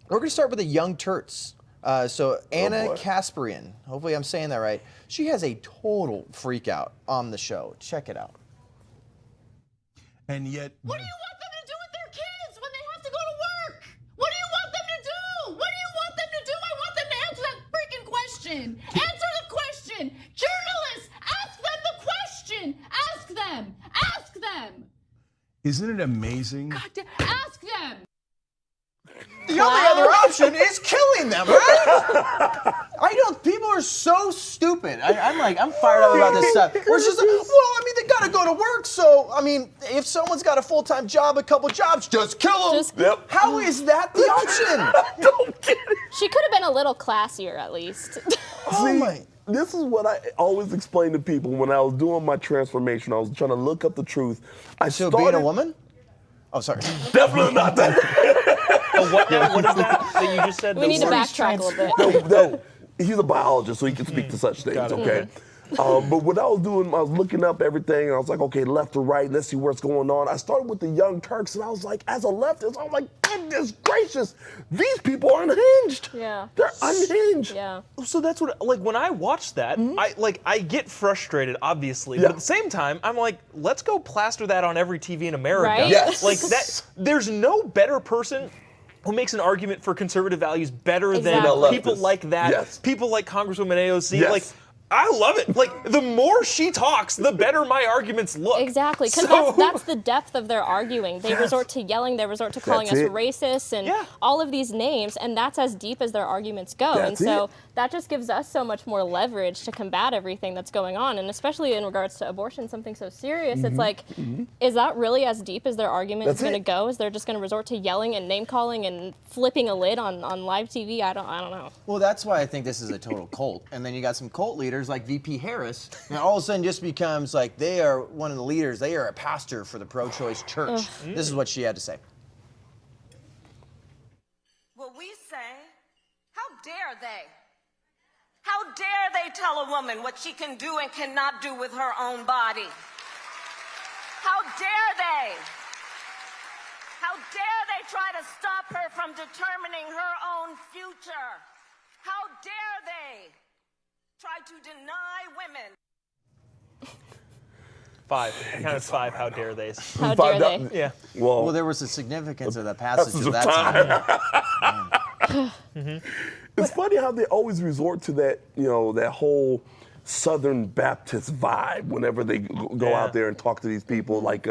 We're going to start with the Young Turks. So Ana Kasperin, hopefully I'm saying that right. She has a total freak out on the show. Check it out. And yet, what do you want them to do with their kids when they have to go to work? What do you want them to do? What do you want them to do? I want them to answer that freaking question. Answer the question. Journalists, ask them the question. Ask them. Ask them. Isn't it amazing? God damn, ask them. The only other option is killing them, right? People are so stupid. I'm fired up about this stuff. We're just like, well, I mean, they gotta go to work, so, I mean, if someone's got a full-time job, a couple jobs, just kill them. How is that the option? Don't get it. She could have been a little classier, at least. This is what I always explain to people when I was doing my transformation. I was trying to look up the truth. So being a woman? Oh, sorry. Definitely not that. What is that you just said? We need to backtrack a little bit. He's a biologist, so he can speak to such things, okay? But what I was doing, I was looking up everything, and I was like, okay, left to right, let's see what's going on. I started with the Young Turks, and I was like, as a leftist, I was like, goodness gracious, these people are unhinged. Yeah. They're unhinged. Yeah. So that's what, like, when I watch that, I get frustrated, obviously, but at the same time, I'm like, let's go plaster that on every TV in America. Right? Yes. Like that, there's no better person who makes an argument for conservative values better than people like that, people like Congresswoman AOC. Yes. Like, I love it. Like, the more she talks, the better my arguments look. Exactly, because that's the depth of their arguing. They resort to yelling, they resort to calling us racists and all of these names, and that's as deep as their arguments go. And so that just gives us so much more leverage to combat everything that's going on, and especially in regards to abortion, something so serious. It's like, is that really as deep as their argument is going to go? Is they're just going to resort to yelling and name-calling and flipping a lid on live TV? I don't know. Well, that's why I think this is a total cult. And then you got some cult leaders like VP Harris, and all of a sudden just becomes like they are one of the leaders. They are a pastor for the pro-choice church. This is what she had to say. Well, we say, how dare they? How dare they tell a woman what she can do and cannot do with her own body? How dare they? How dare they try to stop her from determining her own future? How dare they try to deny women? 5. Count as 5. How dare they? How dare they? Yeah. Well, there was a significance of the passage of that time. It's funny how they always resort to that, that whole Southern Baptist vibe whenever they go out there and talk to these people, like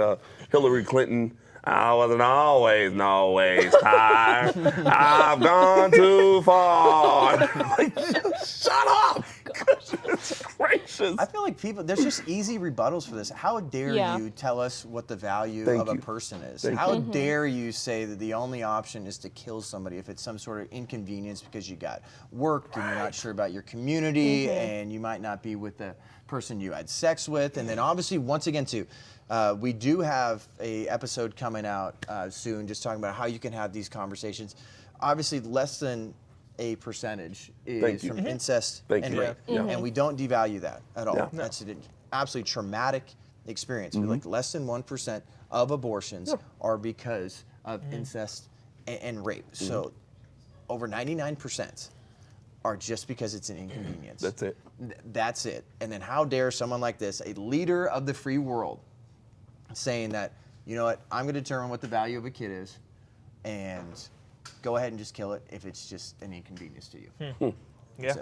Hillary Clinton. I wasn't always tired. I've gone too far. Like, shut up. Goodness gracious. I feel like there's just easy rebuttals for this. How dare you tell us what the value of a person is? How dare you say that the only option is to kill somebody if it's some sort of inconvenience because you got work and you're not sure about your community and you might not be with the person you had sex with. And then obviously, once again, too, we do have a episode coming out soon just talking about how you can have these conversations. Obviously, less than a percentage is from incest and rape. And we don't devalue that at all. That's an absolutely traumatic experience. Like less than 1% of abortions are because of incest and rape. So over 99% are just because it's an inconvenience. That's it. That's it. And then how dare someone like this, a leader of the free world, saying that, you know what, I'm going to determine what the value of a kid is and go ahead and just kill it if it's just an inconvenience to you. Yeah.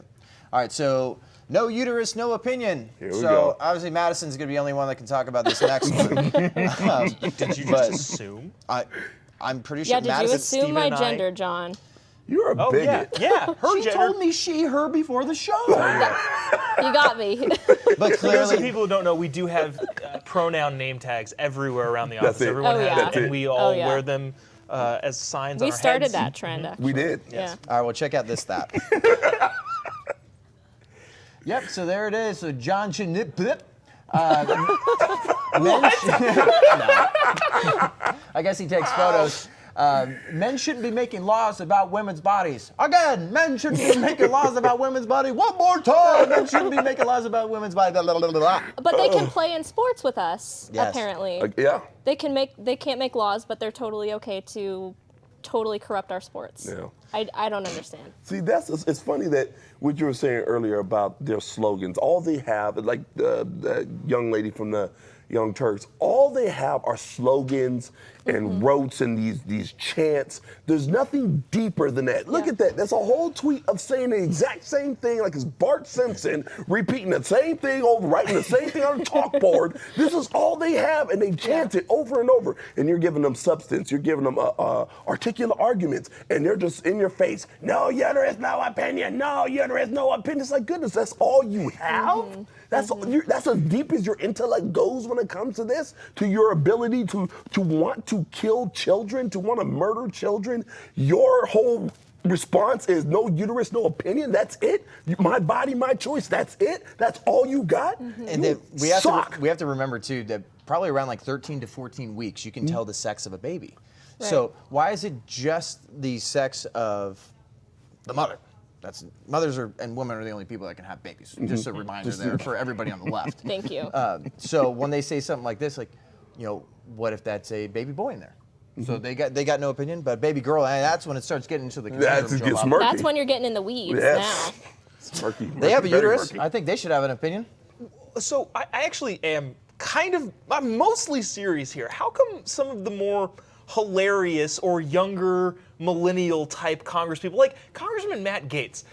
All right, so no uterus, no opinion. Here we go. Obviously Madison's going to be the only one that can talk about this next one. Did you just assume? I'm pretty sure Yeah, did you Madison... assume Stephen my and I- gender, John? You're a bigot. Yeah. Her She gender. told me she, her before the show. You got me. But For those of clearly... people who don't know, we do have pronoun name tags everywhere around the office. it. Everyone Oh, has yeah. it, and we all yeah. wear them as signs on We our started heads. that trend, actually. We did. Yeah. All right, well, check out this stat. Yep, so there it is. So John Chinip. I guess he takes photos. Men shouldn't be making laws about women's bodies. Again, men shouldn't be making laws about women's bodies. One more time, men shouldn't be making laws about women's bodies. Blah, blah, blah, blah, blah. But they can play in sports with us, Yes. apparently. Yeah. They can't make laws, but they're totally okay to totally corrupt our sports. Yeah. I don't understand. See, it's funny that what you were saying earlier about their slogans, all they have, like the young lady from the Young Turks, all they have are slogans and rotes and these chants. There's nothing deeper than that. Look at that. That's a whole tweet of saying the exact same thing, like it's Bart Simpson repeating the same thing over, writing the same thing on a chalkboard. This is all they have, and they chant it over and over. And you're giving them substance. You're giving them articulate arguments, and they're just in your face. No, there is no opinion. No, there is no opinion. It's like, goodness, that's all you have? That's as deep as your intellect goes when it comes to this, to your ability to want to kill children, to want to murder children. Your whole response is no uterus, no opinion. That's it. My body, my choice. That's it. That's all you got. And then we have to remember too that probably around like 13 to 14 weeks you can tell the sex of a baby. Right. So why is it just the sex of the mother? Mothers and women are the only people that can have babies. Just a reminder there for everybody on the left. Thank you. So when they say something like this, like, what if that's a baby boy in there? So they got no opinion, but baby girl, and that's when it starts getting into the conundrum. That's when you're getting in the weeds now. Murky, they have a uterus. Murky. I think they should have an opinion. So I actually am I'm mostly serious here. How come some of the more hilarious or younger millennial type congresspeople, like Congressman Matt Gaetz,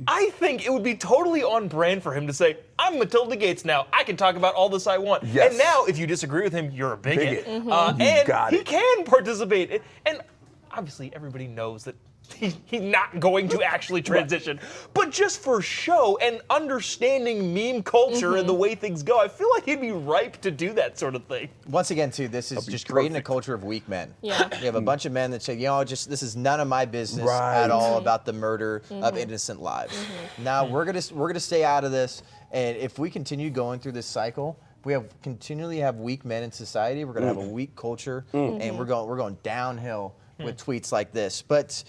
I think it would be totally on brand for him to say, I'm Matilda Gaetz now. I can talk about all this I want. Yes. And now, if you disagree with him, you're a bigot. And he it. can participate. And obviously, everybody knows that he's not going to actually transition. But just for show and understanding meme culture and the way things go, I feel like he'd be ripe to do that sort of thing. Once again, too, this is just creating a culture of weak men. Yeah. You have a bunch of men that say, this is none of my business at all about the murder of innocent lives. Now we're gonna stay out of this, and if we continue going through this cycle, we continually have weak men in society. We're gonna have a weak culture, and we're going downhill with tweets like this. But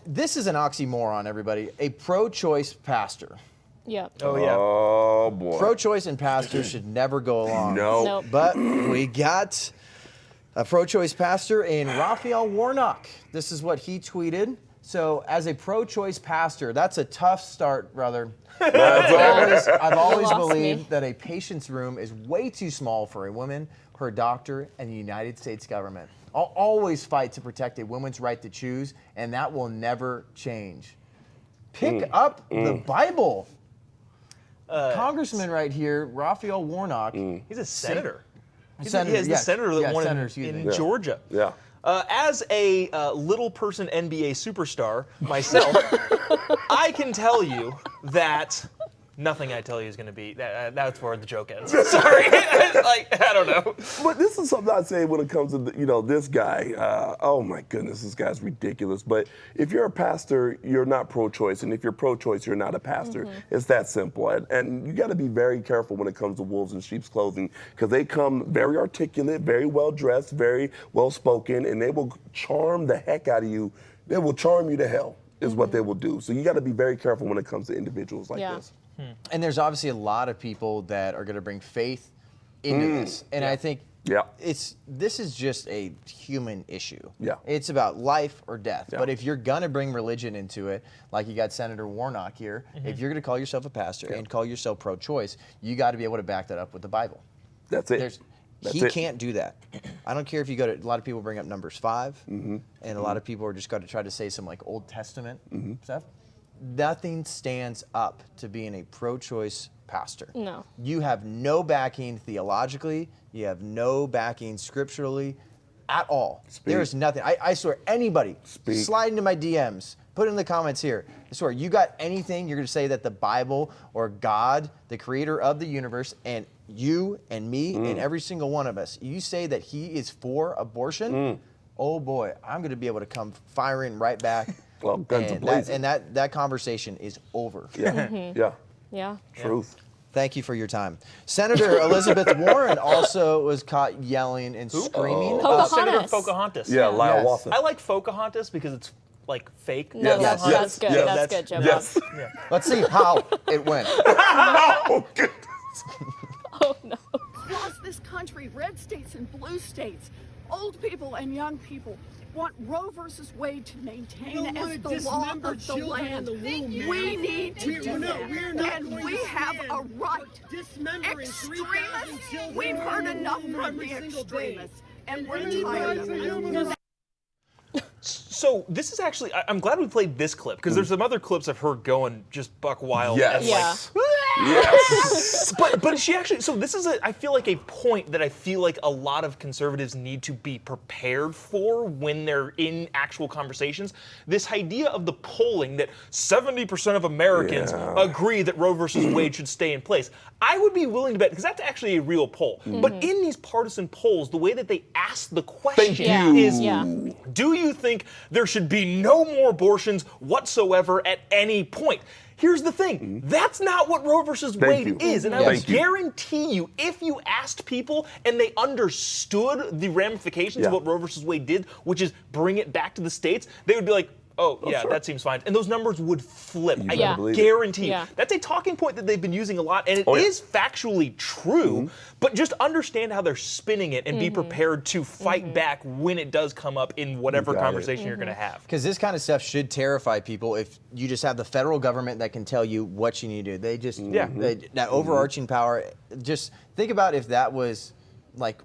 this is an oxymoron, everybody. A pro-choice pastor. Yep. Oh, yeah. Oh, boy. Pro-choice and pastors should never go along. No. Nope. But we got a pro-choice pastor in Raphael Warnock. This is what he tweeted. So as a pro-choice pastor, that's a tough start, brother. I've always believed that a patient's room is way too small for a woman, her doctor, and the United States government. I'll always fight to protect a woman's right to choose, and that will never change. Pick up the Bible. Congressman right here, Raphael Warnock. He's a senator. He's Senator, the senator that won in Georgia. Yeah. As a little person NBA superstar myself, I can tell you that nothing I tell you is going to be, that's where the joke ends. Sorry. I don't know. But this is something I say when it comes to, this guy. Oh, my goodness, this guy's ridiculous. But if you're a pastor, you're not pro-choice. And if you're pro-choice, you're not a pastor. It's that simple. And you got to be very careful when it comes to wolves in sheep's clothing, because they come very articulate, very well-dressed, very well-spoken, and they will charm the heck out of you. They will charm you to hell is what they will do. So you got to be very careful when it comes to individuals like this. And there's obviously a lot of people that are going to bring faith into this. And I think this is just a human issue. Yeah. It's about life or death. But if you're going to bring religion into it, like you got Senator Warnock here, if you're going to call yourself a pastor and call yourself pro-choice, you got to be able to back that up with the Bible. That's it. He can't do that. I don't care if you go to, a lot of people bring up Numbers 5, and a lot of people are just going to try to say some like Old Testament stuff. Nothing stands up to being a pro-choice pastor. No. You have no backing theologically. You have no backing scripturally at all. There is nothing. I swear, anybody, slide into my DMs, put it in the comments here. I swear, you got anything, you're going to say that the Bible or God, the creator of the universe, and you and me and every single one of us, you say that he is for abortion, oh boy, I'm going to be able to come firing right back. Well, guns and that conversation is over. Yeah. Truth. Thank you for your time. Senator Elizabeth Warren also was caught yelling and screaming. Senator Pocahontas. Yeah, Lyle Watson. I like Pocahontas because it's like fake. No, that's good. That's good, Joe. Yes. Let's see how it went. Oh, no. Across this country, red states and blue states, old people and young people, want Roe versus Wade to maintain as the law of the land. We need to do that. And we have a right. Extremists, we've heard enough from the extremists. And we're tired of it. So this is actually, I'm glad we played this clip, because there's some other clips of her going just buck wild. Yes. And Yes. But she actually, so this is I feel like a point that I feel like a lot of conservatives need to be prepared for when they're in actual conversations. This idea of the polling that 70% of Americans agree that Roe versus Wade should stay in place. I would be willing to bet, because that's actually a real poll. But in these partisan polls, the way that they ask the question is, do you think there should be no more abortions whatsoever at any point? Here's the thing, that's not what Roe versus Wade is. And I would guarantee you, if you asked people and they understood the ramifications of what Roe versus Wade did, which is bring it back to the states, they would be like, oh, yeah, that seems fine. And those numbers would flip. I guarantee you. That's a talking point that they've been using a lot, and it is factually true, but just understand how they're spinning it and be prepared to fight back when it does come up in whatever conversation you're going to have. Because this kind of stuff should terrify people if you just have the federal government that can tell you what you need to do. They just, that overarching power, just think about if that was like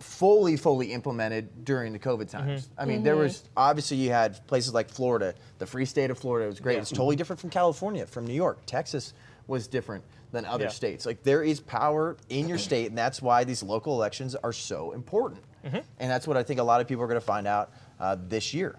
fully implemented during the COVID times. I mean, there was, obviously you had places like Florida, the free state of Florida was great. It's totally different from California, from New York. Texas was different than other states. Like, there is power in your state, and that's why these local elections are so important. And that's what I think a lot of people are going to find out this year.